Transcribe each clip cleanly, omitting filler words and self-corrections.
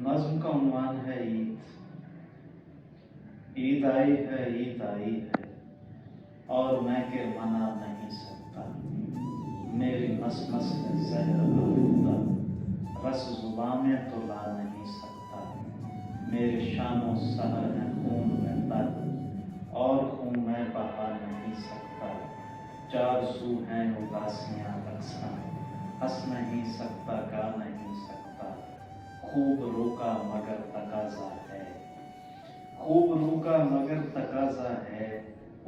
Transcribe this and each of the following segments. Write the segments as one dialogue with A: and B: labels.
A: नज्म का उन्वान है ईद। ईद आई है, ईद आई है और मैं के मना नहीं सकता। मेरी नस नस में जहर आलूदा, रस जुबान में तो ला नहीं सकता। मेरे शानो सहर है खून में दर्द और खून में बहा नहीं सकता। चार सू हैं उदासियां अक्सर, हंस नहीं सकता, गा नहीं सकता। खूब रोका मगर तकाजा है, खूब रोका मगर तकाजा है।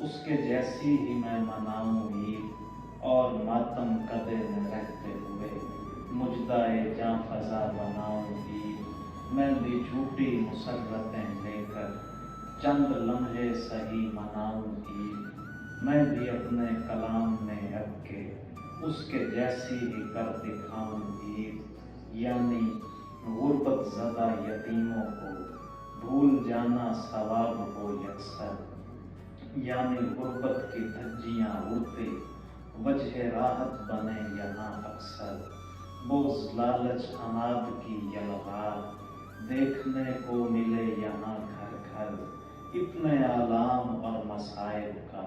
A: उसके जैसी ही मैं मनाऊं ईद और मातम कदे में रहते हुए मुजदाए जां फजा बनाऊं ईद। मैं भी झूठी मुसर्रतें लेकर चंद लम्हे सही मनाऊं ईद। मैं भी अपने कलाम में अब के उसके जैसी ही कर दिखाऊं ईद। यानी गुर्बत ज़दा यतीमों को भूल जाना सवाब हो यकसर। यानी गुर्बत की धज्जियाँ उड़ते वजह राहत बने यहाँ अक्सर। बोझ लालच अनाद की यलगार देखने को मिले यहाँ घर घर। इतने आलाम और मसाइब का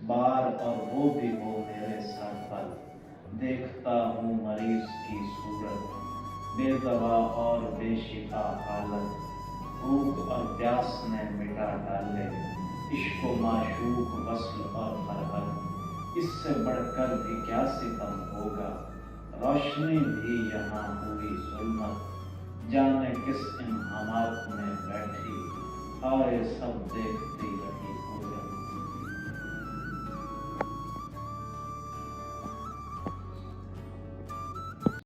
A: बार और वो भी हो मेरे सर पर। देखता हूँ मरीज की सूरत, बेदवा और बेशिफा हालत। भूख और प्यास ने मिटा डाले इश्क व माशूक, वस्ल और फरहत। इससे बढ़कर भी क्या सितम होगा, रोशनी भी यहाँ हुई जुल्मत। जाने किस इन्हामात में बैठी हाय सब देखती रही